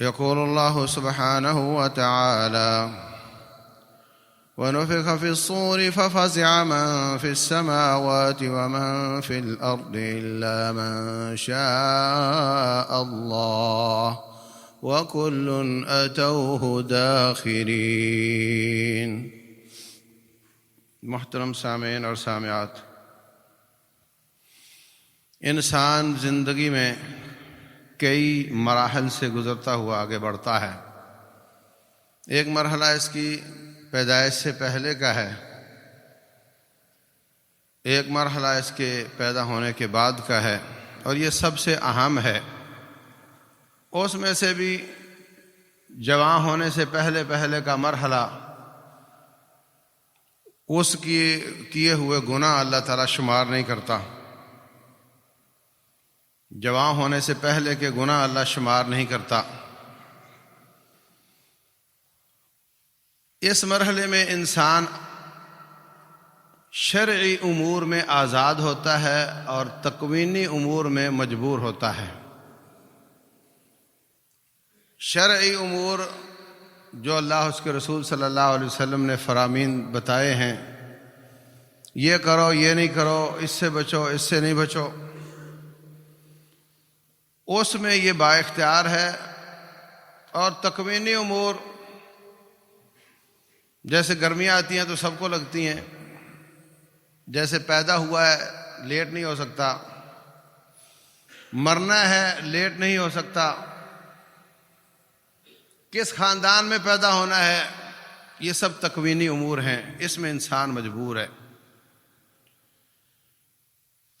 يقول الله سبحانه وتعالى: ونفخ في الصور ففزع من في السماوات ومن في الأرض إلا من شاء الله وكل أتوه داخرين۔ محترم سامعین اور سامعات، انسان زندگی میں کئی مراحل سے گزرتا ہوا آگے بڑھتا ہے۔ ایک مرحلہ اس کی پیدائش سے پہلے کا ہے، ایک مرحلہ اس کے پیدا ہونے کے بعد کا ہے، اور یہ سب سے اہم ہے۔ اس میں سے بھی جوان ہونے سے پہلے کا مرحلہ، اس کیے ہوئے گناہ اللہ تعالیٰ شمار نہیں کرتا۔ جوان ہونے سے پہلے کے گناہ اللہ شمار نہیں کرتا۔ اس مرحلے میں انسان شرعی امور میں آزاد ہوتا ہے اور تکوینی امور میں مجبور ہوتا ہے۔ شرعی امور جو اللہ اس کے رسول صلی اللہ علیہ وسلم نے فرامین بتائے ہیں، یہ کرو، یہ نہیں کرو، اس سے بچو، اس سے نہیں بچو، اس میں یہ با اختیار ہے۔ اور تکوینی امور جیسے گرمیاں آتی ہیں تو سب کو لگتی ہیں، جیسے پیدا ہوا ہے لیٹ نہیں ہو سکتا، مرنا ہے لیٹ نہیں ہو سکتا، کس خاندان میں پیدا ہونا ہے، یہ سب تکوینی امور ہیں، اس میں انسان مجبور ہے۔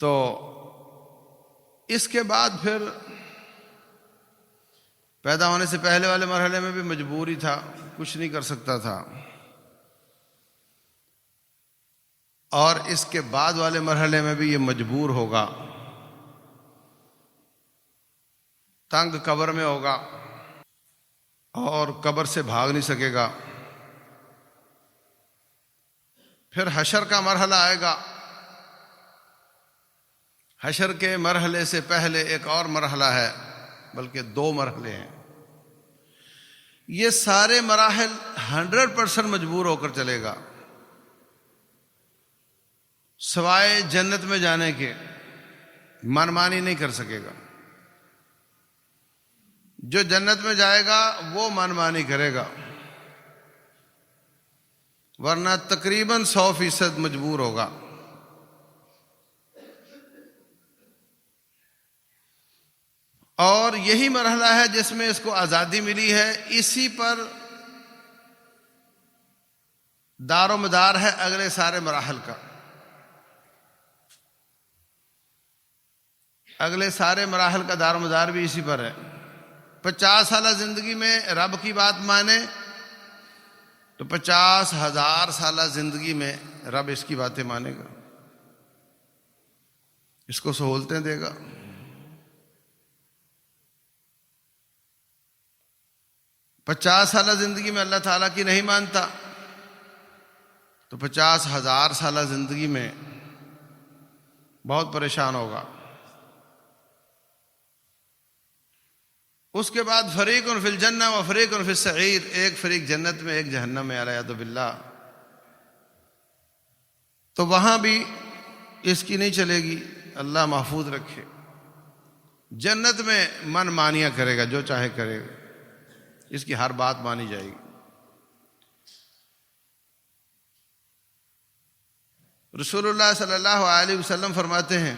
تو اس کے بعد پھر پیدا ہونے سے پہلے والے مرحلے میں بھی مجبوری تھا، کچھ نہیں کر سکتا تھا، اور اس کے بعد والے مرحلے میں بھی یہ مجبور ہوگا، تنگ قبر میں ہوگا اور قبر سے بھاگ نہیں سکے گا۔ پھر حشر کا مرحلہ آئے گا۔ حشر کے مرحلے سے پہلے ایک اور مرحلہ ہے، بلکہ 2 مرحلے ہیں۔ یہ سارے مراحل 100% مجبور ہو کر چلے گا، سوائے جنت میں جانے کے، منمانی نہیں کر سکے گا۔ جو جنت میں جائے گا وہ منمانی کرے گا، ورنہ تقریباً 100% مجبور ہوگا۔ اور یہی مرحلہ ہے جس میں اس کو آزادی ملی ہے، اسی پر دار و مدار ہے اگلے سارے مراحل کا۔ اگلے سارے مراحل کا دار و مدار بھی اسی پر ہے۔ 50 سالہ زندگی میں رب کی بات مانے تو 50,000 سالہ زندگی میں رب اس کی باتیں مانے گا، اس کو سہولتیں دے گا۔ 50 سالہ زندگی میں اللہ تعالیٰ کی نہیں مانتا تو 50,000 سالہ زندگی میں بہت پریشان ہوگا۔ اس کے بعد فریق فی الجنہ و فریق فی السعیر، ایک فریق جنت میں، ایک جہنم میں، علیہ باللہ۔ تو وہاں بھی اس کی نہیں چلے گی، اللہ محفوظ رکھے۔ جنت میں من مانیاں کرے گا، جو چاہے کرے گا، اس کی ہر بات مانی جائے گی۔ رسول اللہ صلی اللہ علیہ وسلم فرماتے ہیں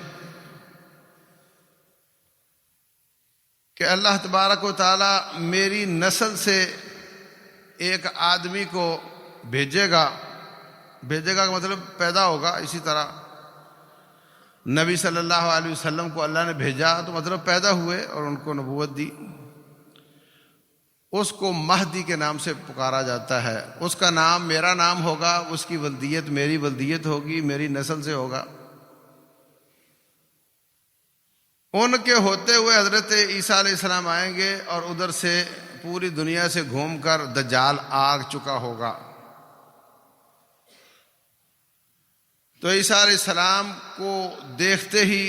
کہ اللہ تبارک و تعالی میری نسل سے ایک آدمی کو بھیجے گا کا مطلب پیدا ہوگا۔ اسی طرح نبی صلی اللہ علیہ وسلم کو اللہ نے بھیجا تو مطلب پیدا ہوئے اور ان کو نبوت دی۔ اس کو مہدی کے نام سے پکارا جاتا ہے، اس کا نام میرا نام ہوگا، اس کی ولدیت میری ولدیت ہوگی، میری نسل سے ہوگا۔ ان کے ہوتے ہوئے حضرت عیسیٰ علیہ السلام آئیں گے اور ادھر سے پوری دنیا سے گھوم کر دجال آ چکا ہوگا۔ تو عیسیٰ علیہ السلام کو دیکھتے ہی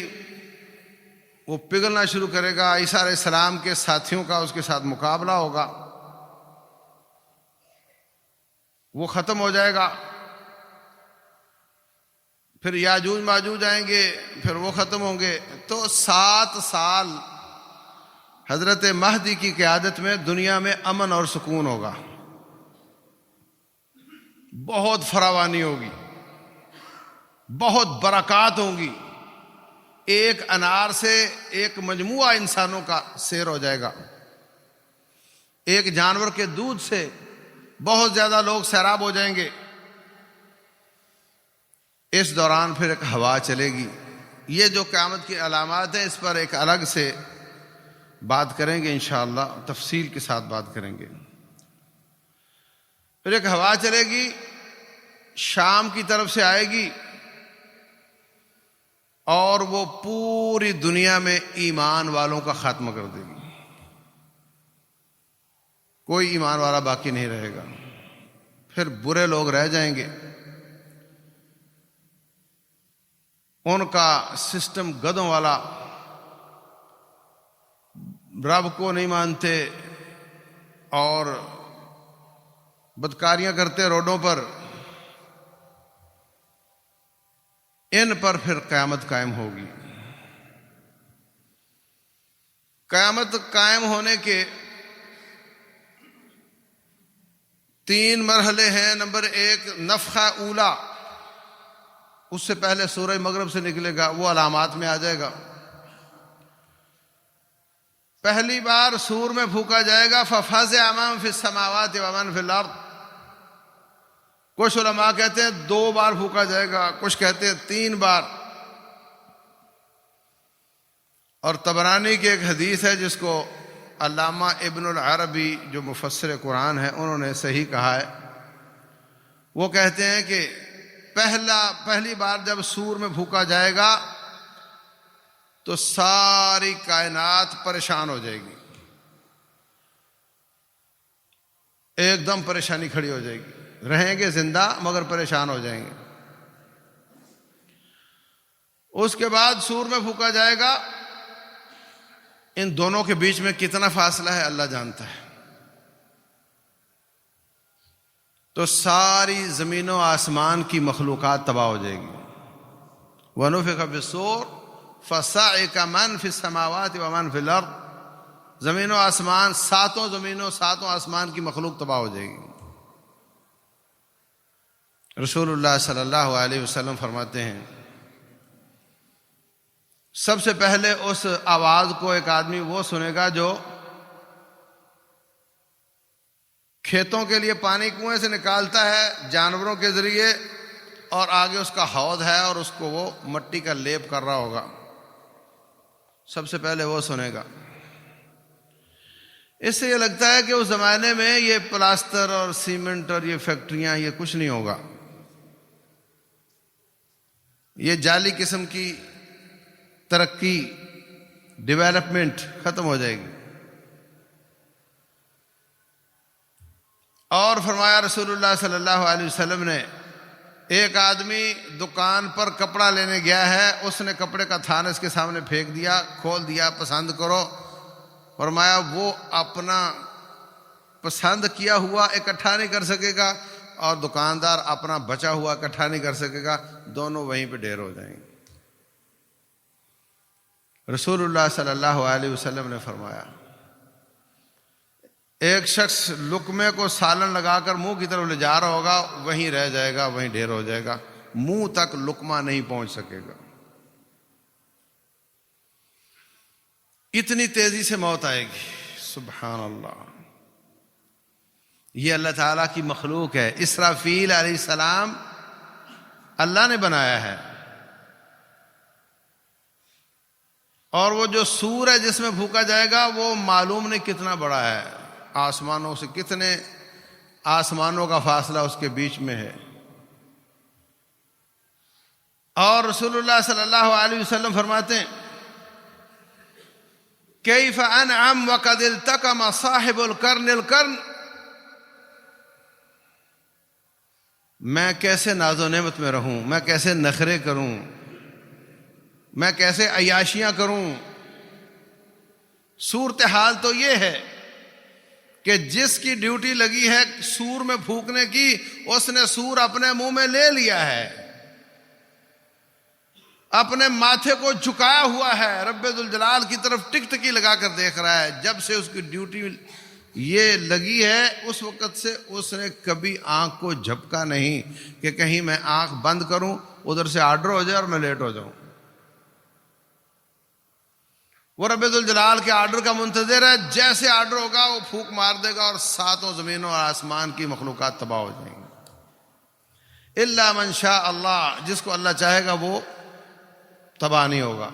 وہ پگھلنا شروع کرے گا، عیسیٰ علیہ السلام کے ساتھیوں کا اس کے ساتھ مقابلہ ہوگا، وہ ختم ہو جائے گا، پھر یاجوج ماجوج آئیں گے، پھر وہ ختم ہوں گے۔ تو 7 سال حضرت مہدی کی قیادت میں دنیا میں امن اور سکون ہوگا، بہت فراوانی ہوگی، بہت برکات ہوں گی، ایک انار سے ایک مجموعہ انسانوں کا سیر ہو جائے گا، ایک جانور کے دودھ سے بہت زیادہ لوگ سیراب ہو جائیں گے۔ اس دوران پھر ایک ہوا چلے گی۔ یہ جو قیامت کی علامات ہیں اس پر ایک الگ سے بات کریں گے انشاءاللہ، تفصیل کے ساتھ بات کریں گے۔ پھر ایک ہوا چلے گی، شام کی طرف سے آئے گی، اور وہ پوری دنیا میں ایمان والوں کا خاتمہ کر دے گی، کوئی ایمان والا باقی نہیں رہے گا، پھر برے لوگ رہ جائیں گے، ان کا سسٹم گدوں والا، رب کو نہیں مانتے اور بدکاریاں کرتے روڈوں پر، ان پر پھر قیامت قائم ہوگی۔ قیامت قائم ہونے کے 3 مرحلے ہیں۔ نمبر 1 نفخہ اولا، اس سے پہلے سورج مغرب سے نکلے گا، وہ علامات میں آ جائے گا۔ پہلی بار سور میں پھونکا جائے گا، فَفَزِعَ مَن فِي السَّمَاوَاتِ وَمَن فِي الْأَرْضِ۔ کچھ علماء کہتے ہیں 2 بار پھونکا جائے گا، کچھ کہتے ہیں 3 بار۔ اور طبرانی کی ایک حدیث ہے جس کو علامہ ابن العربی جو مفسر قرآن ہے انہوں نے صحیح کہا ہے۔ وہ کہتے ہیں کہ پہلی بار جب سور میں پھونکا جائے گا تو ساری کائنات پریشان ہو جائے گی، ایک دم پریشانی کھڑی ہو جائے گی، رہیں گے زندہ مگر پریشان ہو جائیں گے۔ اس کے بعد سور میں پھونکا جائے گا، ان دونوں کے بیچ میں کتنا فاصلہ ہے اللہ جانتا ہے، تو ساری زمین و آسمان کی مخلوقات تباہ ہو جائے گی۔ وَنُفِخَ فِي الصُّورِ فَصَعِقَ مَن فِي السَّمَاوَاتِ وَمَن فِي الْأَرْضِ۔ زمین و آسمان، 7 زمینوں 7 آسمان کی مخلوق تباہ ہو جائے گی۔ رسول اللہ صلی اللہ علیہ وسلم فرماتے ہیں سب سے پہلے اس آواز کو ایک آدمی وہ سنے گا جو کھیتوں کے لیے پانی کنویں سے نکالتا ہے جانوروں کے ذریعے، اور آگے اس کا حوض ہے اور اس کو وہ مٹی کا لیپ کر رہا ہوگا، سب سے پہلے وہ سنے گا۔ اس سے یہ لگتا ہے کہ اس زمانے میں یہ پلاسٹر اور سیمنٹ اور یہ فیکٹریاں یہ کچھ نہیں ہوگا، یہ جعلی قسم کی ترقی ڈیولپمنٹ ختم ہو جائے گی۔ اور فرمایا رسول اللہ صلی اللہ علیہ وسلم نے، ایک آدمی دکان پر کپڑا لینے گیا ہے، اس نے کپڑے کا تھان اس کے سامنے پھینک دیا، کھول دیا، پسند کرو۔ فرمایا وہ اپنا پسند کیا ہوا اکٹھا نہیں کر سکے گا اور دکاندار اپنا بچا ہوا اکٹھا نہیں کر سکے گا، دونوں وہیں پہ ڈھیر ہو جائیں گے۔ رسول اللہ صلی اللہ علیہ وسلم نے فرمایا ایک شخص لقمے کو سالن لگا کر منہ کی طرف لے جا رہا ہوگا، وہیں رہ جائے گا، وہیں ڈھیر ہو جائے گا، منہ تک لقمہ نہیں پہنچ سکے گا۔ اتنی تیزی سے موت آئے گی، سبحان اللہ۔ یہ اللہ تعالیٰ کی مخلوق ہے۔ اسرافیل علیہ السلام اللہ نے بنایا ہے، اور وہ جو سور ہے جس میں پھونکا جائے گا وہ معلوم نہیں کتنا بڑا ہے، آسمانوں سے کتنے آسمانوں کا فاصلہ اس کے بیچ میں ہے۔ اور رسول اللہ صلی اللہ علیہ وسلم فرماتے ہیں کیف انعم وقد التقم صاحب القرن القرن، میں کیسے ناز و نعمت میں رہوں، میں کیسے نخرے کروں، میں کیسے عیاشیاں کروں، صورتحال تو یہ ہے کہ جس کی ڈیوٹی لگی ہے سور میں پھونکنے کی، اس نے سور اپنے منہ میں لے لیا ہے، اپنے ماتھے کو جھکایا ہوا ہے، رب ذوالجلال کی طرف ٹکٹکی لگا کر دیکھ رہا ہے۔ جب سے اس کی ڈیوٹی یہ لگی ہے اس وقت سے اس نے کبھی آنکھ کو جھپکا نہیں کہ کہیں میں آنکھ بند کروں ادھر سے آرڈر ہو جائے اور میں لیٹ ہو جاؤں۔ وہ رب ذوالجلال کے آرڈر کا منتظر ہے، جیسے آرڈر ہوگا وہ پھونک مار دے گا اور ساتوں زمینوں اور آسمان کی مخلوقات تباہ ہو جائیں گی۔ الا من شاء اللہ، جس کو اللہ چاہے گا وہ تباہ نہیں ہوگا۔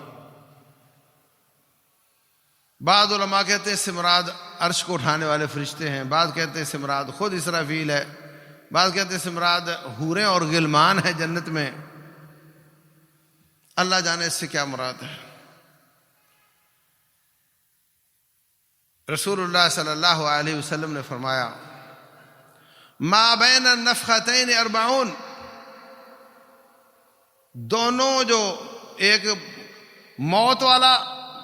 بعض علماء کہتے ہیں اس سے مراد عرش کو اٹھانے والے فرشتے ہیں، بعض کہتے ہیں اس سے مراد خود اسرافیل ہے، بعض کہتے ہیں اس سے مراد حوریں اور غلمان ہیں جنت میں۔ اللہ جانے اس سے کیا مراد ہے۔ رسول اللہ صلی اللہ علیہ وسلم نے فرمایا ما بین النفختین 40، دونوں جو ایک موت والا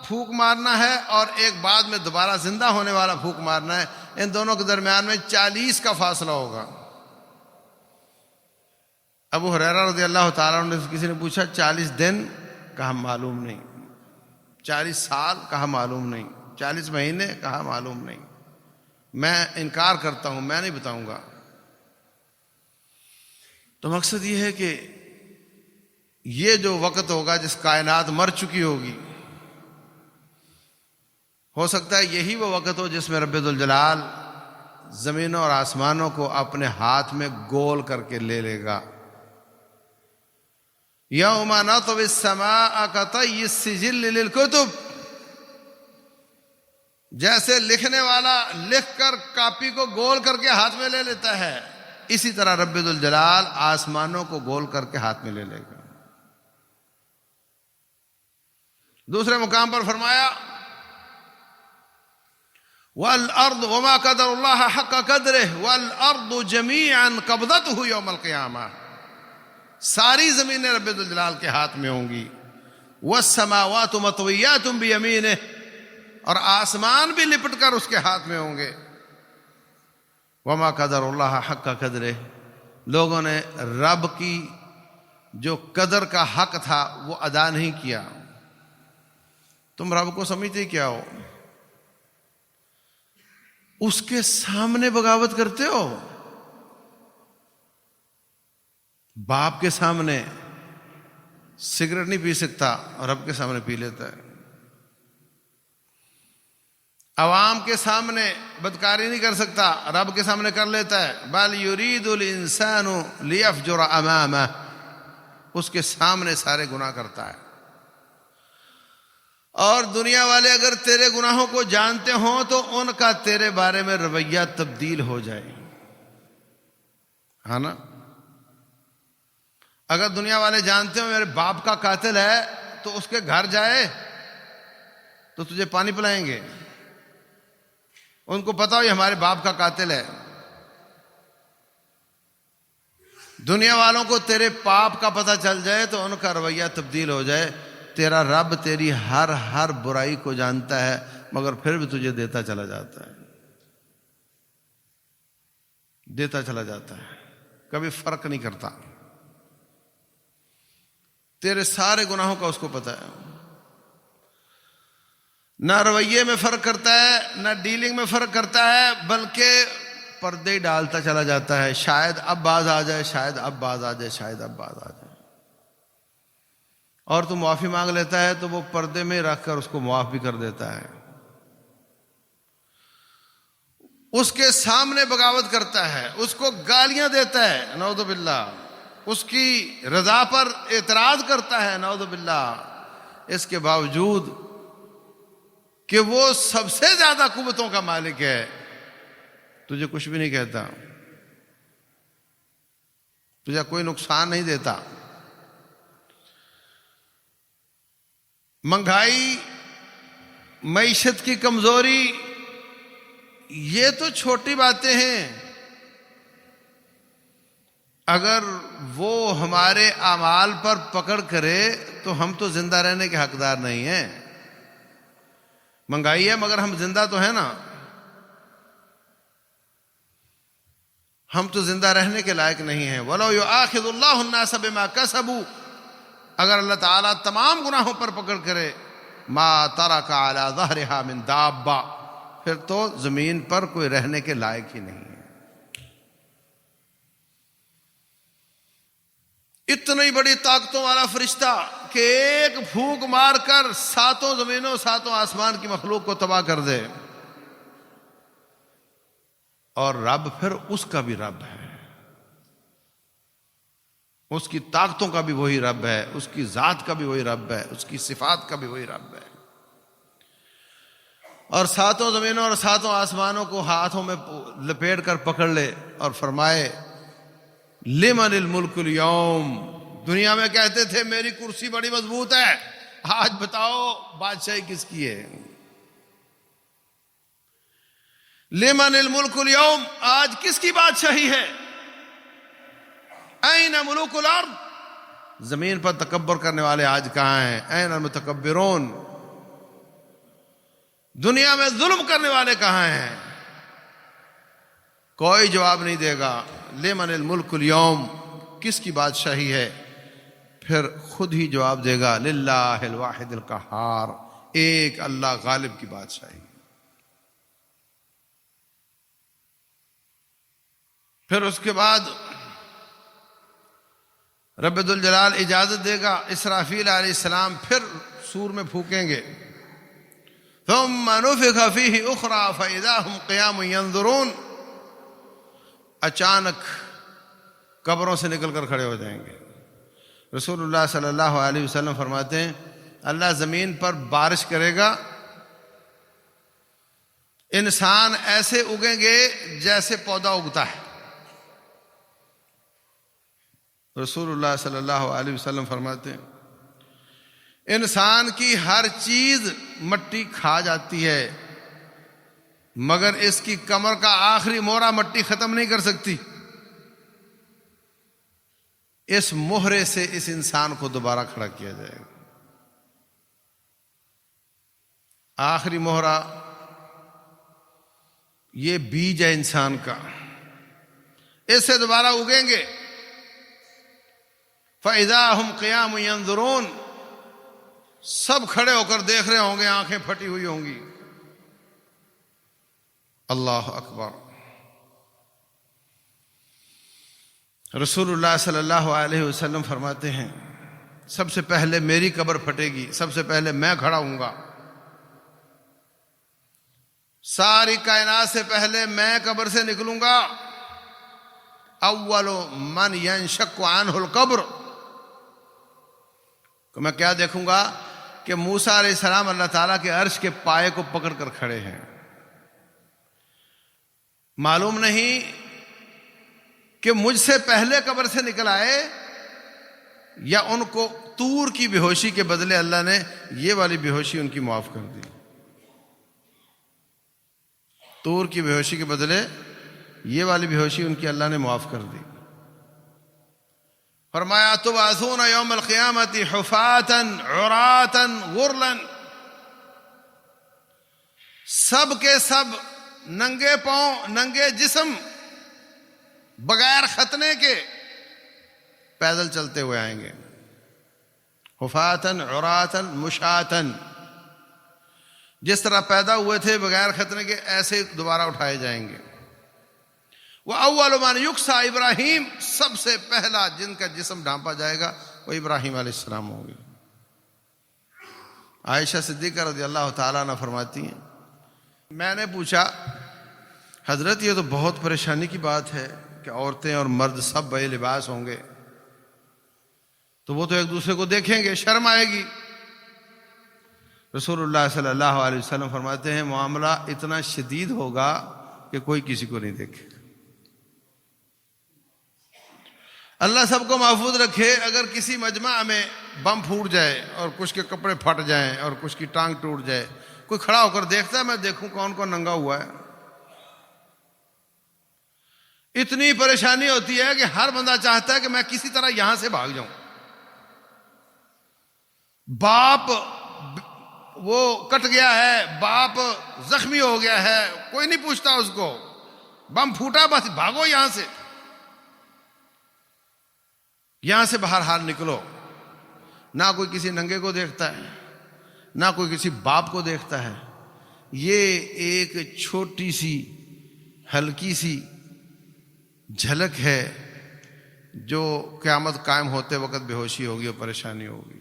پھونک مارنا ہے اور ایک بعد میں دوبارہ زندہ ہونے والا پھونک مارنا ہے، ان دونوں کے درمیان میں 40 کا فاصلہ ہوگا۔ ابو ہریرہ رضی اللہ تعالیٰ عنہ سے کسی نے پوچھا 40 دن؟ کہا معلوم نہیں۔ 40 سال؟ کہا معلوم نہیں۔ 40 مہینے؟ کہا معلوم نہیں۔ میں انکار کرتا ہوں، میں نہیں بتاؤں گا۔ تو مقصد یہ ہے کہ یہ جو وقت ہوگا جس کائنات مر چکی ہوگی، ہو سکتا ہے یہی وہ وقت ہو جس میں رب ذوالجلال زمینوں اور آسمانوں کو اپنے ہاتھ میں گول کر کے لے لے گا۔ یوم نطوی السماء کطی السجل للکتب، جیسے لکھنے والا لکھ کر کاپی کو گول کر کے ہاتھ میں لے لیتا ہے، اسی طرح رب ذوالجلال آسمانوں کو گول کر کے ہاتھ میں لے لے گا۔ دوسرے مقام پر فرمایا والارض وما قدر اللہ حق قدرہ والارض جمیعا قبضتہ یوم القیامہ، ساری زمینیں رب ذوالجلال کے ہاتھ میں ہوں گی۔ والسماوات مطویات بیمینہ، اور آسمان بھی لپٹ کر اس کے ہاتھ میں ہوں گے۔ وما قدر اللہ حق قدرہ، لوگوں نے رب کی جو قدر کا حق تھا وہ ادا نہیں کیا۔ تم رب کو سمجھتے کیا ہو؟ اس کے سامنے بغاوت کرتے ہو، باپ کے سامنے سگریٹ نہیں پی سکتا اور رب کے سامنے پی لیتا ہے، عوام کے سامنے بدکاری نہیں کر سکتا، رب کے سامنے کر لیتا ہے۔ بل یرید الانسان لیفجر امامہ، اس کے سامنے سارے گناہ کرتا ہے۔ اور دنیا والے اگر تیرے گناہوں کو جانتے ہوں تو ان کا تیرے بارے میں رویہ تبدیل ہو جائے، ہے نا؟ اگر دنیا والے جانتے ہوں میرے باپ کا قاتل ہے تو اس کے گھر جائے تو تجھے پانی پلائیں گے، ان کو پتا ہو یہ ہمارے باپ کا قاتل ہے۔ دنیا والوں کو تیرے پاپ کا پتہ چل جائے تو ان کا رویہ تبدیل ہو جائے۔ تیرا رب تیری ہر برائی کو جانتا ہے مگر پھر بھی تجھے دیتا چلا جاتا ہے، دیتا چلا جاتا ہے، کبھی فرق نہیں کرتا۔ تیرے سارے گناہوں کا اس کو پتہ ہے، نہ رویے میں فرق کرتا ہے نہ ڈیلنگ میں فرق کرتا ہے، بلکہ پردے ڈالتا چلا جاتا ہے۔ شاید اب باز آ جائے، شاید اب باز آ جائے، شاید اب باز آ جائے۔ اور تو معافی مانگ لیتا ہے تو وہ پردے میں رکھ کر اس کو معاف بھی کر دیتا ہے۔ اس کے سامنے بغاوت کرتا ہے، اس کو گالیاں دیتا ہے، نعوذ باللہ، اس کی رضا پر اعتراض کرتا ہے، نعوذ باللہ، اس کے باوجود کہ وہ سب سے زیادہ قوتوں کا مالک ہے، تجھے کچھ بھی نہیں کہتا، تجھے کوئی نقصان نہیں دیتا۔ مہنگائی، معیشت کی کمزوری، یہ تو چھوٹی باتیں ہیں، اگر وہ ہمارے اعمال پر پکڑ کرے تو ہم تو زندہ رہنے کے حقدار نہیں ہیں۔ مہنگائی ہے مگر ہم زندہ تو ہیں نا، ہم تو زندہ رہنے کے لائق نہیں ہیں۔ وَلَوْ يُؤَاخِذُ اللَّهُ النَّاسَ بِمَا كَسَبُوا، اگر اللہ تعالیٰ تمام گناہوں پر پکڑ کرے، مَا تَرَكَ عَلَى ظَهْرِهَا مِن دَابَّةٍ، پھر تو زمین پر کوئی رہنے کے لائق ہی نہیں ہے۔ اتنی بڑی طاقتوں والا فرشتہ کہ ایک پھونک مار کر ساتوں زمینوں ساتوں آسمان کی مخلوق کو تباہ کر دے، اور رب پھر اس کا بھی رب ہے، اس کی طاقتوں کا بھی وہی رب ہے، اس کی ذات کا بھی وہی رب ہے، اس کی صفات کا بھی وہی رب ہے، اور ساتوں زمینوں اور ساتوں آسمانوں کو ہاتھوں میں لپیٹ کر پکڑ لے اور فرمائے لمن الملک اليوم۔ دنیا میں کہتے تھے میری کرسی بڑی مضبوط ہے، آج بتاؤ بادشاہی کس کی ہے؟ لمن الملک اليوم، آج کس کی بادشاہی ہے؟ این ملوک الارض، زمین پر تکبر کرنے والے آج کہاں ہیں؟ این المتکبرون، دنیا میں ظلم کرنے والے کہاں ہیں؟ کوئی جواب نہیں دے گا۔ لمن الملک اليوم، کس کی بادشاہی ہے؟ پھر خود ہی جواب دے گا للہ الواحد القہار، ایک اللہ غالب کی بادشاہی۔ پھر اس کے بعد رب ذوالجلال اجازت دے گا، اسرافیل علیہ السلام پھر سور میں پھونکیں گے، ثم نفخ فیہ اخری فاذا هم قیام ینظرون، اچانک قبروں سے نکل کر کھڑے ہو جائیں گے۔ رسول اللہ صلی اللہ علیہ وسلم فرماتے ہیں اللہ زمین پر بارش کرے گا، انسان ایسے اگیں گے جیسے پودا اگتا ہے۔ رسول اللہ صلی اللہ علیہ وسلم فرماتے ہیں انسان کی ہر چیز مٹی کھا جاتی ہے مگر اس کی کمر کا آخری مورا مٹی ختم نہیں کر سکتی۔ اس مہرے سے اس انسان کو دوبارہ کھڑا کیا جائے گا۔ آخری مہرا یہ بیج ہے انسان کا، اس سے دوبارہ اگیں گے۔ فَإِذَا هُمْ قِيَامٌ يَنظُرُونَ، سب کھڑے ہو کر دیکھ رہے ہوں گے، آنکھیں پھٹی ہوئی ہوں گی۔ اللہ اکبر۔ رسول اللہ صلی اللہ علیہ وسلم فرماتے ہیں سب سے پہلے میری قبر پھٹے گی، سب سے پہلے میں کھڑا ہوں گا، ساری کائنات سے پہلے میں قبر سے نکلوں گا۔ اول من ینشق عنہ القبر، تو میں کیا دیکھوں گا کہ موسیٰ علیہ السلام اللہ تعالیٰ کے عرش کے پائے کو پکڑ کر کھڑے ہیں۔ معلوم نہیں کہ مجھ سے پہلے قبر سے نکل آئے یا ان کو طور کی بے ہوشی کے بدلے اللہ نے یہ والی بے ہوشی ان کی معاف کر دی۔ طور کی بے ہوشی کے بدلے یہ والی بے ہوشی ان کی اللہ نے معاف کر دی۔ فرمایا تبعثون یوم القیامت حفاتا عراتا غرلا، سب کے سب ننگے پاؤں ننگے جسم بغیر ختنے کے پیدل چلتے ہوئے آئیں گے۔ حفاتا عراتا مشاتا، جس طرح پیدا ہوئے تھے بغیر ختنے کے ایسے دوبارہ اٹھائے جائیں گے۔ وَأَوَّلُ مَنْ يُكْسَى ابراہیم، سب سے پہلا جن کا جسم ڈھانپا جائے گا وہ ابراہیم علیہ السلام ہوں گے۔ عائشہ صدیقہ رضی اللہ تعالیٰ عنہ فرماتی ہیں میں نے پوچھا حضرت یہ تو بہت پریشانی کی بات ہے کہ عورتیں اور مرد سب بے لباس ہوں گے، تو وہ تو ایک دوسرے کو دیکھیں گے، شرم آئے گی۔ رسول اللہ صلی اللہ علیہ وسلم فرماتے ہیں معاملہ اتنا شدید ہوگا کہ کوئی کسی کو نہیں دیکھے۔ اللہ سب کو محفوظ رکھے، اگر کسی مجمع میں بم پھوٹ جائے اور کچھ کے کپڑے پھٹ جائیں اور کچھ کی ٹانگ ٹوٹ جائے، کوئی کھڑا ہو کر دیکھتا ہے میں دیکھوں کون کون ننگا ہوا ہے؟ اتنی پریشانی ہوتی ہے کہ ہر بندہ چاہتا ہے کہ میں کسی طرح یہاں سے بھاگ جاؤں۔ باپ وہ کٹ گیا ہے، باپ زخمی ہو گیا ہے، کوئی نہیں پوچھتا اس کو، بم پھوٹا بس بھاگو یہاں سے، یہاں سے باہر حال نکلو۔ نہ کوئی کسی ننگے کو دیکھتا ہے، نہ کوئی کسی باپ کو دیکھتا ہے۔ یہ ایک چھوٹی سی ہلکی سی جھلک ہے جو قیامت قائم ہوتے وقت بے ہوشی ہوگی اور پریشانی ہوگی۔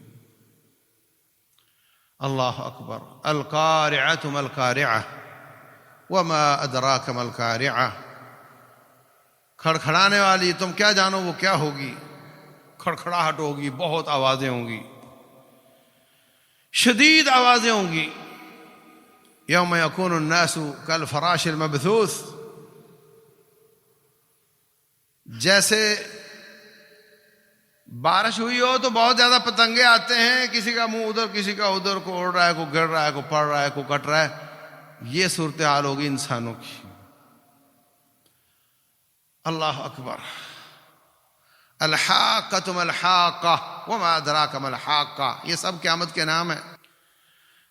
اللہ اکبر۔ القارعۃ ما القارعۃ وما ادراک ما القارعۃ۔ کھڑکھڑانے والی، تم کیا جانو وہ کیا ہوگی؟ کھڑکھڑاہٹ ہوگی، بہت آوازیں ہوں گی، شدید آوازیں ہوں گی۔ یوم یکون الناس کالفراش المبثوث، جیسے بارش ہوئی ہو تو بہت زیادہ پتنگے آتے ہیں، کسی کا منہ ادھر کسی کا ادھر، کو اڑ رہا ہے، کو گر رہا ہے، کو پڑ رہا ہے، کو کٹ رہا ہے۔ یہ صورتحال ہوگی انسانوں کی۔ اللہ اکبر۔ الحاقۃ ما الحاقہ وما ادراک ما الحاقہ، یہ سب قیامت کے نام ہیں۔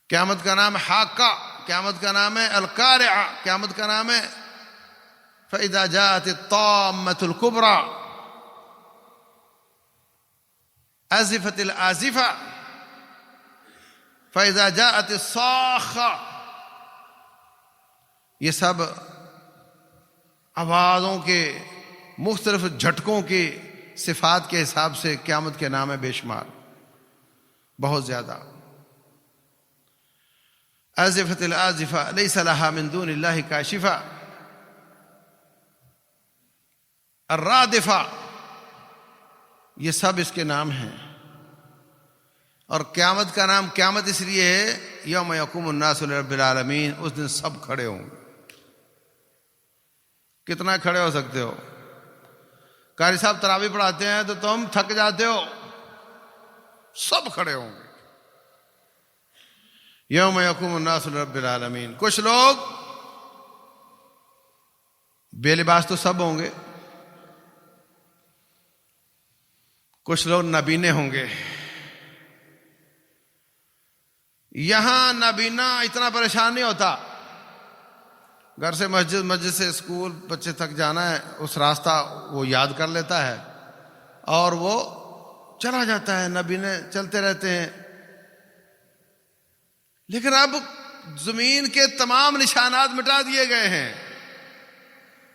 قیامت کا نام حاقہ، قیامت کا نام ہے القارعہ، قیامت کا نام ہے فإذا جاءت الطامة الكبرى آزفت الآزفة فإذا جاءت الصاخة۔ یہ سب آوازوں کے مختلف جھٹکوں کے صفات کے حساب سے قیامت کے نام ہے بے شمار، بہت زیادہ۔ آزفت الآزفة ليس لها من دون الله كاشفة۔ الرادفة، یہ سب اس کے نام ہیں۔ اور قیامت کا نام قیامت اس لیے ہے یوم یقوم الناس لرب العالمین، اس دن سب کھڑے ہوں گے۔ کتنا کھڑے ہو سکتے ہو؟ قاری صاحب تراویح پڑھاتے ہیں تو تم تھک جاتے ہو، سب کھڑے ہوں گے یوم یقوم الناس لرب العالمین۔ کچھ لوگ بے لباس تو سب ہوں گے، کچھ لوگ نابینے ہوں گے۔ یہاں نابینا اتنا پریشان نہیں ہوتا، گھر سے مسجد، مسجد سے اسکول، بچے تھک جانا ہے، اس راستہ وہ یاد کر لیتا ہے اور وہ چلا جاتا ہے، نابینے چلتے رہتے ہیں۔ لیکن اب زمین کے تمام نشانات مٹا دیے گئے ہیں،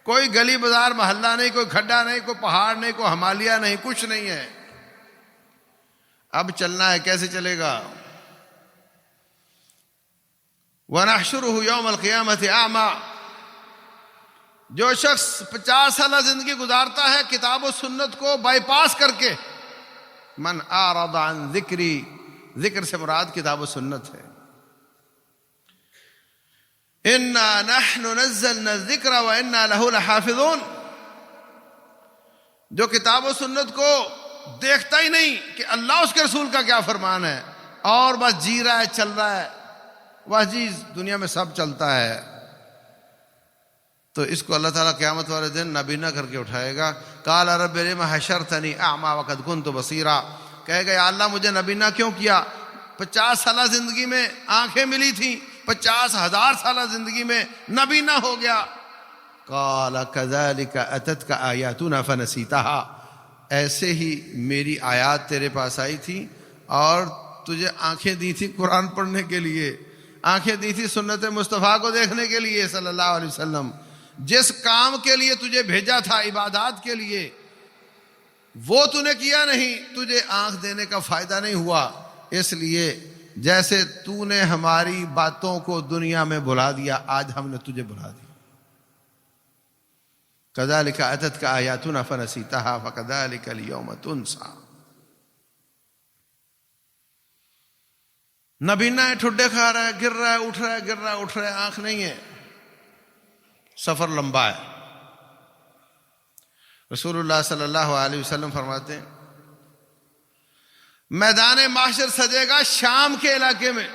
کوئی گلی بازار محلہ نہیں، کوئی کھڈا نہیں، کوئی پہاڑ نہیں، کوئی ہمالیہ نہیں، کچھ نہیں ہے۔ اب چلنا ہے، کیسے چلے گا؟ وَنَحْشُرُهُ يَوْمَ الْقِيَامَةِ أَعْمَى۔ جو شخص 50 سالہ زندگی گزارتا ہے کتاب و سنت کو بائی پاس کر کے، من اعرض عن ذکری، ذکر سے مراد کتاب و سنت ہے۔ اِنَّا نَحْنُ نَزَّلْنَا الذِّكْرَ وَإِنَّا لَهُ لَحَافِظُونَ۔ جو کتاب و سنت کو دیکھتا ہی نہیں کہ اللہ اس کے رسول کا کیا فرمان ہے، اور بس جی رہا ہے، چل رہا ہے، بس جی دنیا میں سب چلتا ہے، تو اس کو اللہ تعالیٰ قیامت والے دن نابینا کر کے اٹھائے گا۔ قال رب لم حشرتنی اعمی وقد كنت بصیرا، کہے گا یا اللہ مجھے نابینا کیوں کیا؟ 50 سالہ زندگی میں آنکھیں ملی تھیں، 50,000 سالہ زندگی میں نابینا ہو گیا۔ قال كذلك اتتك آیاتنا فنسیتها، ایسے ہی میری آیات تیرے پاس آئی تھی اور تجھے آنکھیں دی تھی قرآن پڑھنے کے لیے، آنکھیں دی تھی سنت مصطفیٰ کو دیکھنے کے لیے صلی اللہ علیہ وسلم۔ جس کام کے لیے تجھے بھیجا تھا، عبادات کے لیے، وہ تو نے کیا نہیں، تجھے آنکھ دینے کا فائدہ نہیں ہوا، اس لیے جیسے تو نے ہماری باتوں کو دنیا میں بھلا دیا، آج ہم نے تجھے بھلا دیا۔ كذلك أتتك آياتنا فنسيتها فكذلك اليوم تنسى۔ نابینا ہے، ٹھڈے کھا رہا ہے، گر رہا ہے، اٹھ رہا ہے، گر رہا ہے، اٹھ رہا ہے، آنکھ نہیں ہے، سفر لمبا ہے۔ رسول اللہ صلی اللہ علیہ وسلم فرماتے ہیں میدان محشر سجے گا شام کے علاقے میں۔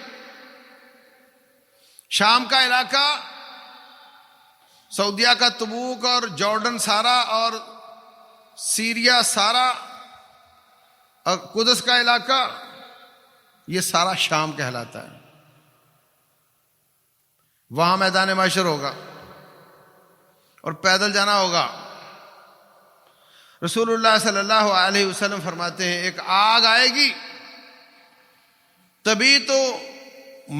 شام کا علاقہ سعودیہ کا تبوک اور جارڈن سارا اور سیریا سارا اور قدس کا علاقہ، یہ سارا شام کہلاتا ہے۔ وہاں میدان محشر ہوگا اور پیدل جانا ہوگا۔ رسول اللہ صلی اللہ علیہ وسلم فرماتے ہیں ایک آگ آئے گی، تبھی تو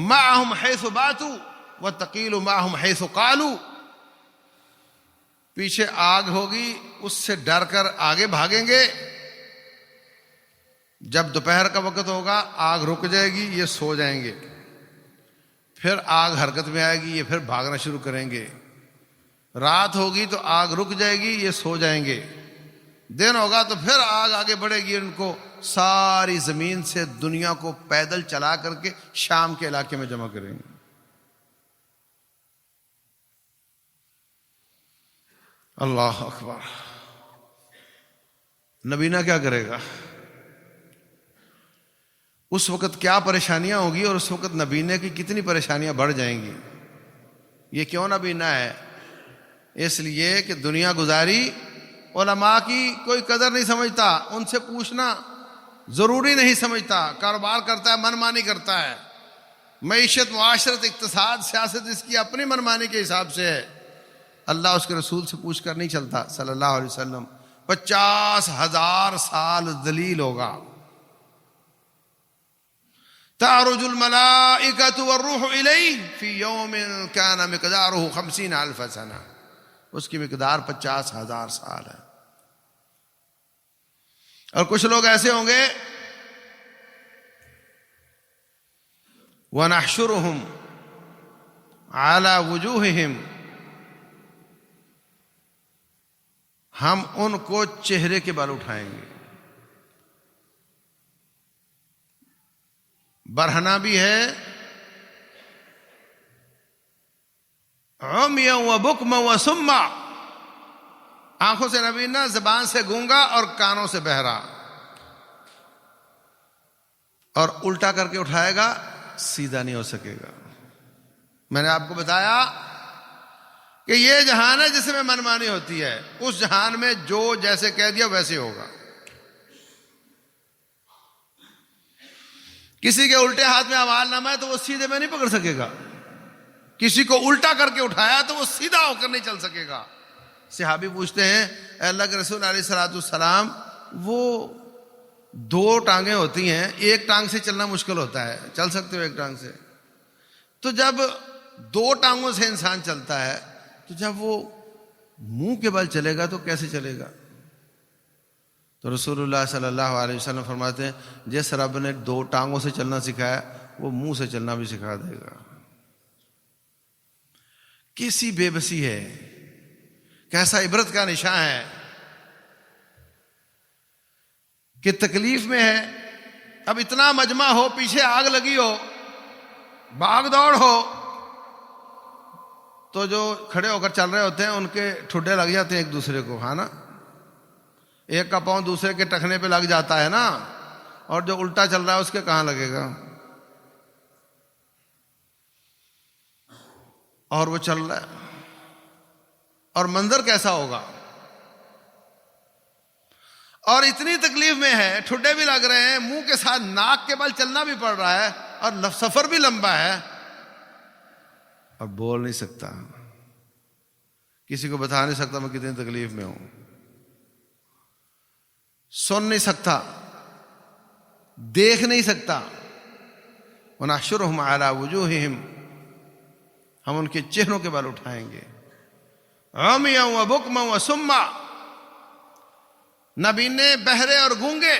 معہم حیث باتوا وتقیل معہم حیث قالوا، پیچھے آگ ہوگی، اس سے ڈر کر آگے بھاگیں گے۔ جب دوپہر کا وقت ہوگا آگ رک جائے گی، یہ سو جائیں گے، پھر آگ حرکت میں آئے گی، یہ پھر بھاگنا شروع کریں گے۔ رات ہوگی تو آگ رک جائے گی، یہ سو جائیں گے۔ دن ہوگا تو پھر آگ آگے بڑھے گی، ان کو ساری زمین سے دنیا کو پیدل چلا کر کے شام کے علاقے میں جمع کریں گے۔ اللہ اکبر۔ نبینا کیا کرے گا؟ اس وقت کیا پریشانیاں ہوگی، اور اس وقت نبینے کی کتنی پریشانیاں بڑھ جائیں گی۔ یہ کیوں نبینا ہے؟ اس لیے کہ دنیا گزاری علماء کی کوئی قدر نہیں سمجھتا، ان سے پوچھنا ضروری نہیں سمجھتا، کاروبار کرتا ہے، من مانی کرتا ہے، معیشت، معاشرت، اقتصاد، سیاست اس کی اپنی من مانی کے حساب سے ہے۔ اللہ اس کے رسول سے پوچھ کر نہیں چلتا صلی اللہ علیہ وسلم۔ 50,000 سال ذلیل ہوگا۔ تعرج الملائکۃ والروح الیہ فی یوم کان مقدارہ 50,000 سنہ، اس کی مقدار 50,000 سال ہے۔ اور کچھ لوگ ایسے ہوں گے وَنَحْشُرُهُمْ عَلَى وُجُوهِهِمْ، ہم ان کو چہرے کے بل اٹھائیں گے۔ برہنہ بھی ہے، عُمْيًا وَبُكْمًا وَصُمًّا، آنکھوں سے نبینا، زبان سے گونگا اور کانوں سے بہرا، اور الٹا کر کے اٹھائے گا، سیدھا نہیں ہو سکے گا۔ میں نے آپ کو بتایا کہ یہ جہان ہے جس میں منمانی ہوتی ہے، اس جہان میں جو جیسے کہہ دیا ویسے ہوگا۔ کسی کے الٹے ہاتھ میں اعمال نامہ ہے تو وہ سیدھے میں نہیں پکڑ سکے گا، کسی کو الٹا کر کے اٹھایا تو وہ سیدھا ہو کر نہیں چل سکے گا۔ صحابی پوچھتے ہیں اے اللہ کے رسول علیہ الصلوۃ والسلام، وہ 2 ٹانگیں ہوتی ہیں، ایک ٹانگ سے چلنا مشکل ہوتا ہے، چل سکتے ہو ایک ٹانگ سے؟ تو جب 2 ٹانگوں سے انسان چلتا ہے تو جب وہ منہ کے بل چلے گا تو کیسے چلے گا؟ تو رسول اللہ صلی اللہ علیہ وسلم فرماتے ہیں جس رب نے 2 ٹانگوں سے چلنا سکھایا وہ منہ سے چلنا بھی سکھا دے گا۔ کیسی بے بسی ہے، کیسا عبرت کا نشان ہے کہ تکلیف میں ہے۔ اب اتنا مجمع ہو، پیچھے آگ لگی ہو، بھاگ دوڑ ہو، تو جو کھڑے ہو کر چل رہے ہوتے ہیں ان کے ٹھڈے لگ جاتے ہیں ایک دوسرے کو، ہاں نا؟ ایک کا پاؤں دوسرے کے ٹخنے پہ لگ جاتا ہے نا، اور جو الٹا چل رہا ہے اس کے کہاں لگے گا؟ اور وہ چل رہا ہے، اور منظر کیسا ہوگا؟ اور اتنی تکلیف میں ہے، ٹھڈے بھی لگ رہے ہیں، منہ کے ساتھ ناک کے بل چلنا بھی پڑ رہا ہے، اور سفر بھی لمبا ہے، اور بول نہیں سکتا، کسی کو بتا نہیں سکتا میں کتنی تکلیف میں ہوں، سن نہیں سکتا، دیکھ نہیں سکتا۔ وَنَحْشُرُهُمْ عَلَى وُجُوهِهِمْ، ہم ان کے چہروں کے بل اٹھائیں گے۔ عُمْيًا وَبُكْمًا وَصُمًّا، نبینے، بہرے اور گونگے۔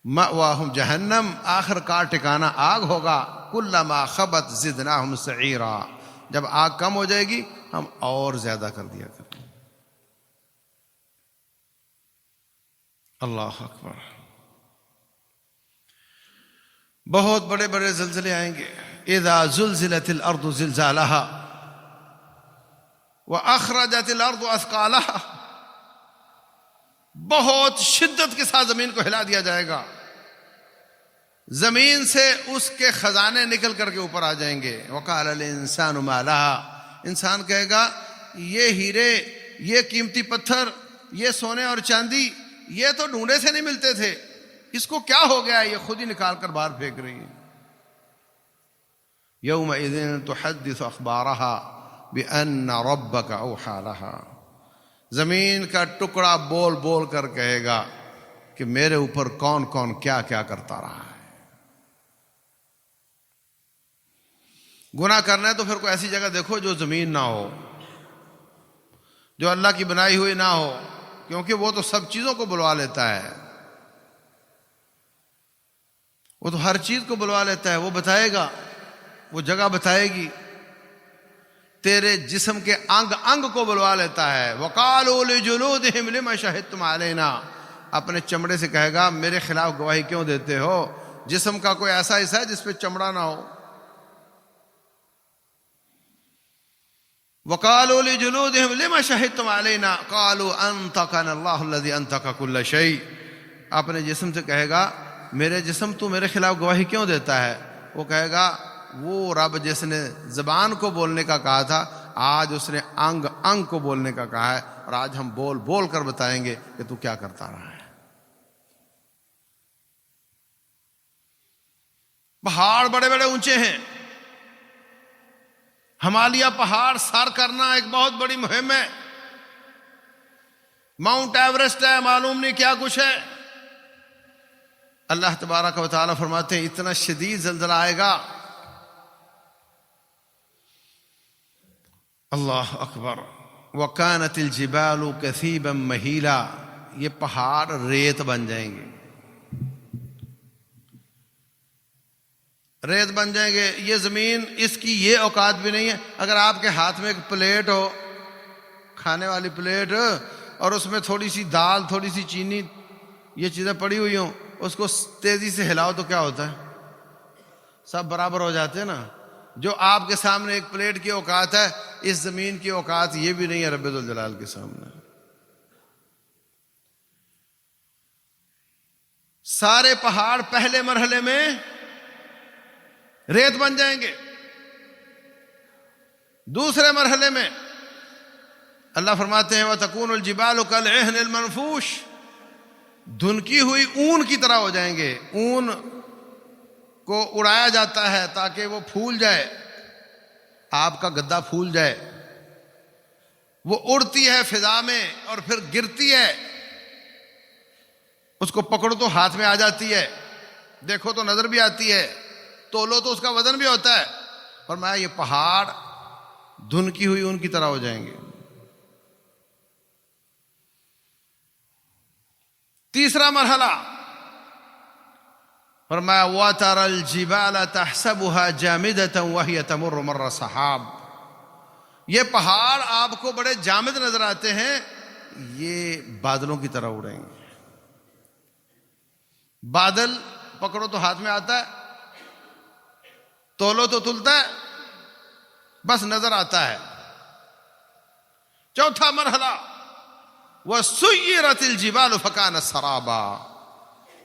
مَأْوَاهُمْ جہنم، آخر کا ٹھکانہ آگ ہوگا۔ كُلَّمَا خَبَتْ زِدْنَاهُمْ سَعِيرًا، جب آگ کم ہو جائے گی ہم اور زیادہ کر دیا کریں۔ اللہ اکبر۔ بہت بڑے بڑے زلزلے آئیں گے۔ اذا زلزلت الارض زلزالها واخرجت الارض اثقالها، بہت شدت کے ساتھ زمین کو ہلا دیا جائے گا، زمین سے اس کے خزانے نکل کر کے اوپر آ جائیں گے۔ وقال الانسان ما لها، انسان کہے گا یہ ہیرے، یہ قیمتی پتھر، یہ سونے اور چاندی، یہ تو ڈھونڈے سے نہیں ملتے تھے، اس کو کیا ہو گیا؟ یہ خود ہی نکال کر باہر پھینک رہی ہے۔ یومئذ تحدث اخبارها بأن ربک اوحی لها، زمین کا ٹکڑا بول بول کر کہے گا کہ میرے اوپر کون کون کیا کیا کرتا رہا ہے۔ گناہ کرنا ہے تو پھر کوئی ایسی جگہ دیکھو جو زمین نہ ہو، جو اللہ کی بنائی ہوئی نہ ہو، کیونکہ وہ تو سب چیزوں کو بلوا لیتا ہے، وہ تو ہر چیز کو بلوا لیتا ہے، وہ بتائے گا، وہ جگہ بتائے گی، تیرے جسم کے انگ انگ کو بلوا لیتا ہے۔ وَقَالُوا لِجُلُودِهِمْ لِمَ شَهِدتُّمْ عَلَيْنَا، اپنے چمڑے سے کہے گا میرے خلاف گواہی کیوں دیتے ہو؟ جسم کا کوئی ایسا حصہ ہے جس پہ چمڑا نہ ہو۔ وَقَالُوا لِجُلُودِهِمْ لِمَ شَهِدتُّمْ عَلَيْنَا قَالُوا أَنطَقَنَا اللَّهُ الَّذِي أَنطَقَ كُلَّ شَيْءٍ، اپنے جسم سے کہے گا میرے جسم تو میرے خلاف گواہی کیوں دیتا ہے؟ وہ کہے گا وہ رب جس نے زبان کو بولنے کا کہا تھا آج اس نے انگ انگ کو بولنے کا کہا ہے، اور آج ہم بول بول کر بتائیں گے کہ تو کیا کرتا رہا ہے۔ پہاڑ بڑے بڑے اونچے ہیں، ہمالیہ پہاڑ سر کرنا ایک بہت بڑی مہم ہے، ماؤنٹ ایوریسٹ ہے، معلوم نہیں کیا کچھ ہے۔ اللہ تبارک و تعالیٰ فرماتے ہیں اتنا شدید زلزلہ آئے گا، اللہ اکبر۔ وَكَانَتِ الْجِبَالُ كَثِيبًا مَهِيلًا، یہ پہاڑ ریت بن جائیں گے، ریت بن جائیں گے۔ یہ زمین اس کی یہ اوقات بھی نہیں ہے، اگر آپ کے ہاتھ میں ایک پلیٹ ہو، کھانے والی پلیٹ، اور اس میں تھوڑی سی دال، تھوڑی سی چینی، یہ چیزیں پڑی ہوئی ہوں، اس کو تیزی سے ہلاؤ تو کیا ہوتا ہے؟ سب برابر ہو جاتے ہیں نا۔ جو آپ کے سامنے ایک پلیٹ کی اوقات ہے، اس زمین کی اوقات یہ بھی نہیں ہے رب ذوالجلال کے سامنے۔ سارے پہاڑ پہلے مرحلے میں ریت بن جائیں گے، دوسرے مرحلے میں اللہ فرماتے ہیں وَتَكُونُ الْجِبَالُ كَالْعِهْنِ الْمَنْفُوشِ، دھنکی ہوئی اون کی طرح ہو جائیں گے۔ اون کو اڑایا جاتا ہے تاکہ وہ پھول جائے، آپ کا گدا پھول جائے، وہ اڑتی ہے فضا میں اور پھر گرتی ہے، اس کو پکڑو تو ہاتھ میں آ جاتی ہے، دیکھو تو نظر بھی آتی ہے، تولو تو اس کا وزن بھی ہوتا ہے۔ فرمایا یہ پہاڑ دھنکی ہوئی اون کی طرح ہو جائیں گے۔ تیسرا مرحلہ فرمایا وَتَرَى الْجِبَالَ تَحْسَبُهَا جَامِدَةً وَهِيَ تَمُرُّ مَرَّ السَّحَابِ، یہ پہاڑ آپ کو بڑے جامد نظر آتے ہیں، یہ بادلوں کی طرح اڑیں گے۔ بادل پکڑو تو ہاتھ میں آتا ہے، تولو تو تلتا ہے، بس نظر آتا ہے۔ چوتھا مرحلہ وَسُيِّرَتِ الْجِبَالُ فَكَانَتْ سَرَابًا،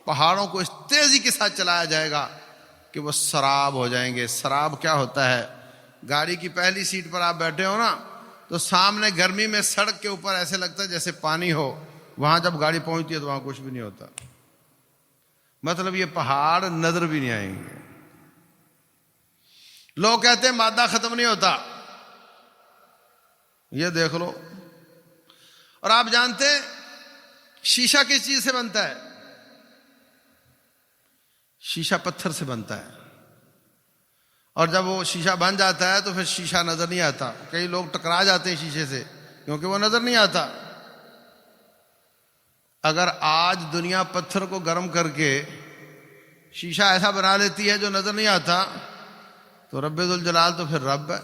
پہاڑوں کو اس تیزی کے ساتھ چلایا جائے گا کہ وہ سراب ہو جائیں گے۔ سراب کیا ہوتا ہے؟ گاڑی کی پہلی سیٹ پر آپ بیٹھے ہو نا، تو سامنے گرمی میں سڑک کے اوپر ایسے لگتا ہے جیسے پانی ہو، وہاں جب گاڑی پہنچتی ہے تو وہاں کچھ بھی نہیں ہوتا، مطلب یہ پہاڑ نظر بھی نہیں آئیں گے۔ لوگ کہتے ہیں مادہ ختم نہیں ہوتا، یہ دیکھ لو۔ اور آپ جانتے ہیں شیشہ کس چیز سے بنتا ہے؟ شیشہ پتھر سے بنتا ہے، اور جب وہ شیشہ بن جاتا ہے تو پھر شیشہ نظر نہیں آتا۔ کئی لوگ ٹکرا جاتے ہیں شیشے سے کیونکہ وہ نظر نہیں آتا۔ اگر آج دنیا پتھر کو گرم کر کے شیشہ ایسا بنا لیتی ہے جو نظر نہیں آتا، تو رب ذوالجلال تو پھر رب ہے،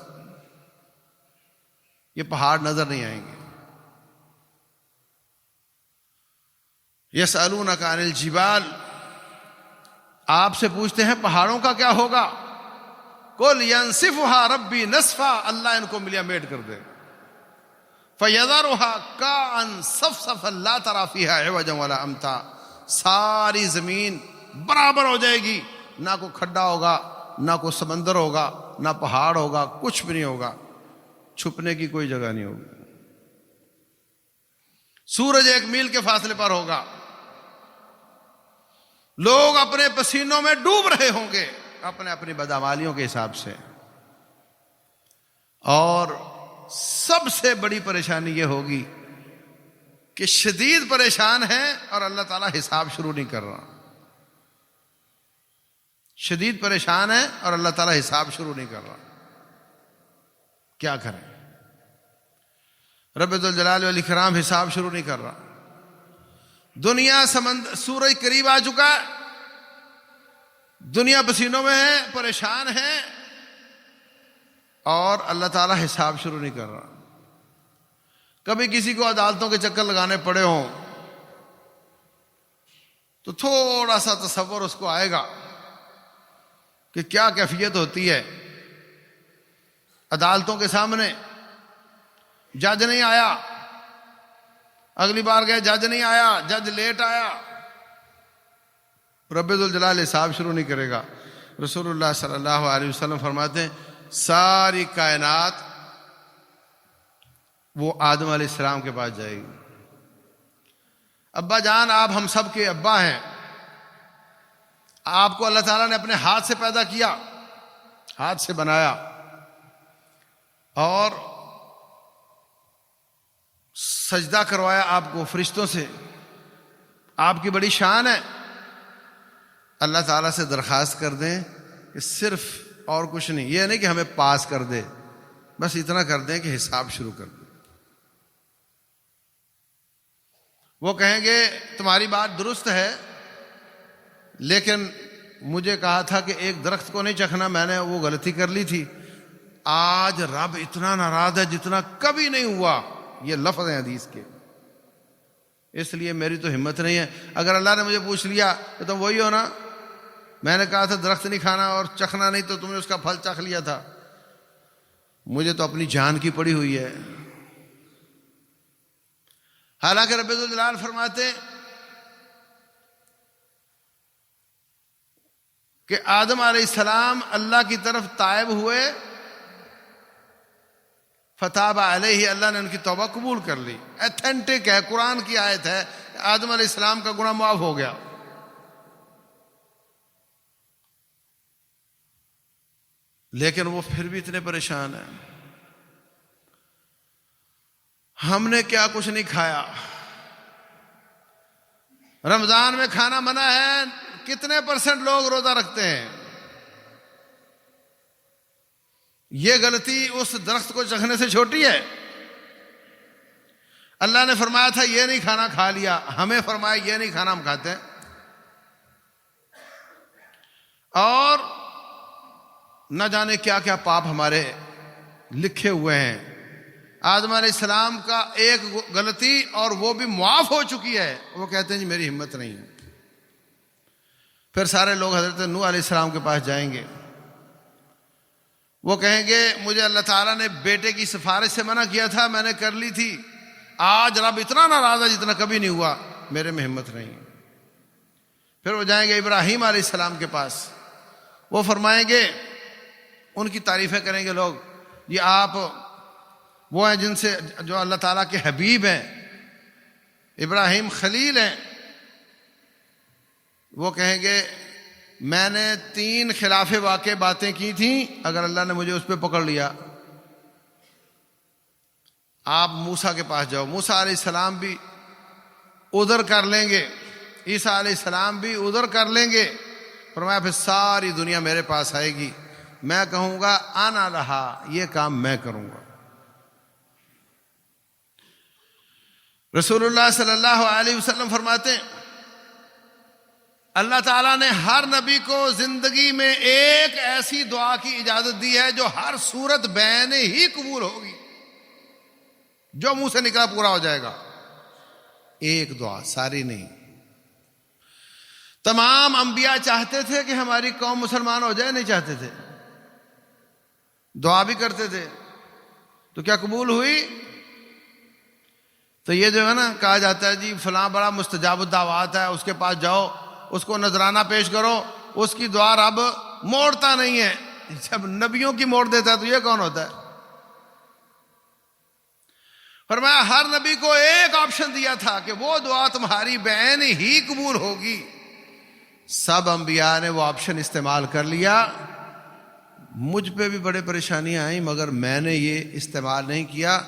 یہ پہاڑ نظر نہیں آئیں گے۔ یسألونک عن الجبال، آپ سے پوچھتے ہیں پہاڑوں کا کیا ہوگا؟ قل ینسفها ربی نسفا، اللہ ان کو ملیا میٹ کر دے۔ فیذرها قاعا صفصفا لا تری فیہا عوجا ولا امتا، ساری زمین برابر ہو جائے گی، نہ کوئی کھڈا ہوگا، نہ کوئی سمندر ہوگا، نہ پہاڑ ہوگا، کچھ بھی نہیں ہوگا، چھپنے کی کوئی جگہ نہیں ہوگی۔ سورج 1 میل کے فاصلے پر ہوگا، لوگ اپنے پسینوں میں ڈوب رہے ہوں گے اپنے اپنی بدعمالیوں کے حساب سے۔ اور سب سے بڑی پریشانی یہ ہوگی کہ شدید پریشان ہے اور اللہ تعالیٰ حساب شروع نہیں کر رہا. شدید پریشان ہے اور اللہ تعالیٰ حساب شروع نہیں کر رہا. کیا کریں؟ رب ذوالجلال والاکرام حساب شروع نہیں کر رہا. دنیا سورج قریب آ چکا ہے، دنیا پسینوں میں ہے، پریشان ہے، اور اللہ تعالیٰ حساب شروع نہیں کر رہا. کبھی کسی کو عدالتوں کے چکر لگانے پڑے ہوں تو تھوڑا سا تصور اس کو آئے گا کہ کیا کیفیت ہوتی ہے. عدالتوں کے سامنے جج نہیں آیا، اگلی بار گئے جج نہیں آیا، جج لیٹ آیا، رب ذوالجلال حساب شروع نہیں کرے گا. رسول اللہ صلی اللہ علیہ وسلم فرماتے ہیں ساری کائنات وہ آدم علیہ السلام کے پاس جائے گی. ابا جان، آپ ہم سب کے ابا ہیں، آپ کو اللہ تعالیٰ نے اپنے ہاتھ سے پیدا کیا، ہاتھ سے بنایا، اور سجدہ کروایا آپ کو فرشتوں سے، آپ کی بڑی شان ہے. اللہ تعالیٰ سے درخواست کر دیں کہ صرف اور کچھ نہیں، یہ نہیں کہ ہمیں پاس کر دے، بس اتنا کر دیں کہ حساب شروع کر دیں. وہ کہیں گے تمہاری بات درست ہے، لیکن مجھے کہا تھا کہ ایک درخت کو نہیں چکھنا، میں نے وہ غلطی کر لی تھی. آج رب اتنا ناراض ہے جتنا کبھی نہیں ہوا. یہ لفظ ہیں حدیث کے، اس لیے میری تو ہمت نہیں ہے. اگر اللہ نے مجھے پوچھ لیا کہ تم وہی ہو نا، میں نے کہا تھا درخت نہیں کھانا اور چکھنا نہیں، تو تم نے اس کا پھل چکھ لیا تھا. مجھے تو اپنی جان کی پڑی ہوئی ہے. حالانکہ رب ذوالجلال فرماتے کہ آدم علیہ السلام اللہ کی طرف تائب ہوئے، فتاب علیہ، اللہ نے ان کی توبہ قبول کر لی. ایتھینٹک ہے، قرآن کی آیت ہے، آدم علیہ السلام کا گناہ معاف ہو گیا. لیکن وہ پھر بھی اتنے پریشان ہیں. ہم نے کیا کچھ نہیں کھایا، رمضان میں کھانا منع ہے، کتنے % لوگ روزہ رکھتے ہیں. یہ غلطی اس درخت کو چکھنے سے چھوٹی ہے. اللہ نے فرمایا تھا یہ نہیں کھانا، کھا لیا. ہمیں فرمایا یہ نہیں کھانا، ہم کھاتے ہیں. اور نہ جانے کیا کیا پاپ ہمارے لکھے ہوئے ہیں. آدم علیہ السلام کا ایک غلطی اور وہ بھی معاف ہو چکی ہے، وہ کہتے ہیں جی میری ہمت نہیں ہے. پھر سارے لوگ حضرت نوح علیہ السلام کے پاس جائیں گے، وہ کہیں گے مجھے اللہ تعالیٰ نے بیٹے کی سفارش سے منع کیا تھا، میں نے کر لی تھی، آج رب اتنا ناراض ہے جتنا کبھی نہیں ہوا، میرے میں ہمت نہیں. پھر وہ جائیں گے ابراہیم علیہ السلام کے پاس، وہ فرمائیں گے، ان کی تعریفیں کریں گے لوگ، یہ آپ وہ ہیں جن سے جو اللہ تعالیٰ کے حبیب ہیں، ابراہیم خلیل ہیں. وہ کہیں گے میں نے 3 خلاف واقع باتیں کی تھیں، اگر اللہ نے مجھے اس پہ پکڑ لیا. آپ موسیٰ کے پاس جاؤ، موسیٰ علیہ السلام بھی ادھر کر لیں گے، عیسیٰ علیہ السلام بھی ادھر کر لیں گے. فرمایا پھر ساری دنیا میرے پاس آئے گی، میں کہوں گا آنا رہا، یہ کام میں کروں گا. رسول اللہ صلی اللہ علیہ وسلم فرماتے ہیں اللہ تعالیٰ نے ہر نبی کو زندگی میں ایک ایسی دعا کی اجازت دی ہے جو ہر صورت بین ہی قبول ہوگی، جو منہ سے نکلا پورا ہو جائے گا. ایک دعا، ساری نہیں. تمام انبیاء چاہتے تھے کہ ہماری قوم مسلمان ہو جائے، نہیں چاہتے تھے، دعا بھی کرتے تھے. تو کیا قبول ہوئی؟ تو یہ جو ہے نا کہا جاتا ہے جی فلاں بڑا مستجاب الدعوات ہے، اس کے پاس جاؤ، اس کو نذرانہ پیش کرو، اس کی دعا رب موڑتا نہیں ہے. جب نبیوں کی موڑ دیتا ہے تو یہ کون ہوتا ہے؟ فرمایا ہر نبی کو ایک آپشن دیا تھا کہ وہ دعا تمہاری بعین ہی قبول ہوگی. سب انبیاء نے وہ آپشن استعمال کر لیا. مجھ پہ بھی بڑے پریشانیاں آئیں مگر میں نے یہ استعمال نہیں کیا.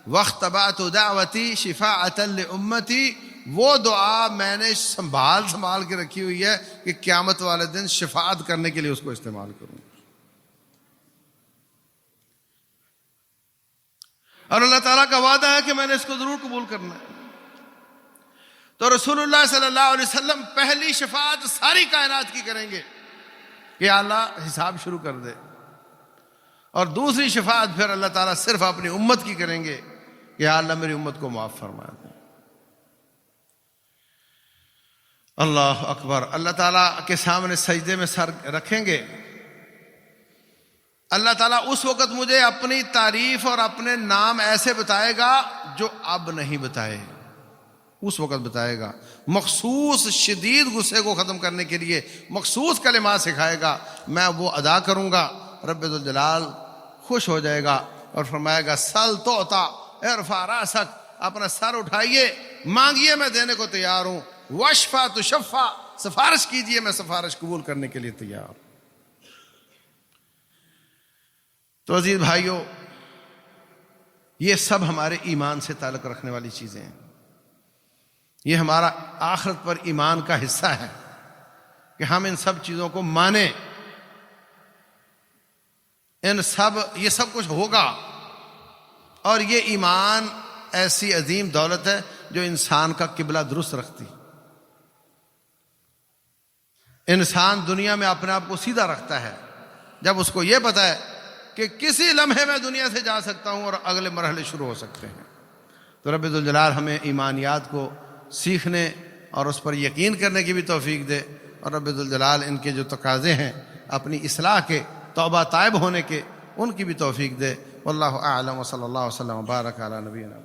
وَاخْتَبَعْتُ دَعْوَتِي شِفَاعَةً لِأُمَّتِي، وہ دعا میں نے سنبھال کے رکھی ہوئی ہے کہ قیامت والے دن شفاعت کرنے کے لیے اس کو استعمال کروں. اور اللہ تعالیٰ کا وعدہ ہے کہ میں نے اس کو ضرور قبول کرنا ہے. تو رسول اللہ صلی اللہ علیہ وسلم پہلی شفاعت ساری کائنات کی کریں گے کہ اللہ حساب شروع کر دے، اور دوسری شفاعت پھر اللہ تعالیٰ صرف اپنی امت کی کریں گے کہ اللہ میری امت کو معاف فرما دے. اللہ اکبر. اللہ تعالیٰ کے سامنے سجدے میں سر رکھیں گے. اللہ تعالیٰ اس وقت مجھے اپنی تعریف اور اپنے نام ایسے بتائے گا جو اب نہیں بتائے، اس وقت بتائے گا. مخصوص شدید غصے کو ختم کرنے کے لیے مخصوص کلمات سکھائے گا، میں وہ ادا کروں گا. رب ذوالجلال خوش ہو جائے گا اور فرمائے گا سل تعطا، ارفع راسک، اپنا سر اٹھائیے، مانگیے میں دینے کو تیار ہوں. واشفع تشفع، سفارش کیجئے میں سفارش قبول کرنے کے لیے تیار ہوں. تو عزیز بھائیوں، یہ سب ہمارے ایمان سے تعلق رکھنے والی چیزیں ہیں. یہ ہمارا آخرت پر ایمان کا حصہ ہے کہ ہم ان سب چیزوں کو مانیں. یہ سب کچھ ہوگا، اور یہ ایمان ایسی عظیم دولت ہے جو انسان کا قبلہ درست رکھتی. انسان دنیا میں اپنے آپ کو سیدھا رکھتا ہے جب اس کو یہ پتا ہے کہ کسی لمحے میں دنیا سے جا سکتا ہوں اور اگلے مرحلے شروع ہو سکتے ہیں. تو رب ذوالجلال ہمیں ایمانیات کو سیکھنے اور اس پر یقین کرنے کی بھی توفیق دے، اور رب ذوالجلال ان کے جو تقاضے ہیں اپنی اصلاح کے، توبہ طائب ہونے کے، ان کی بھی توفیق دے. واللہ اعلم، وصلی اللہ وسلم وبارک علی نبینا.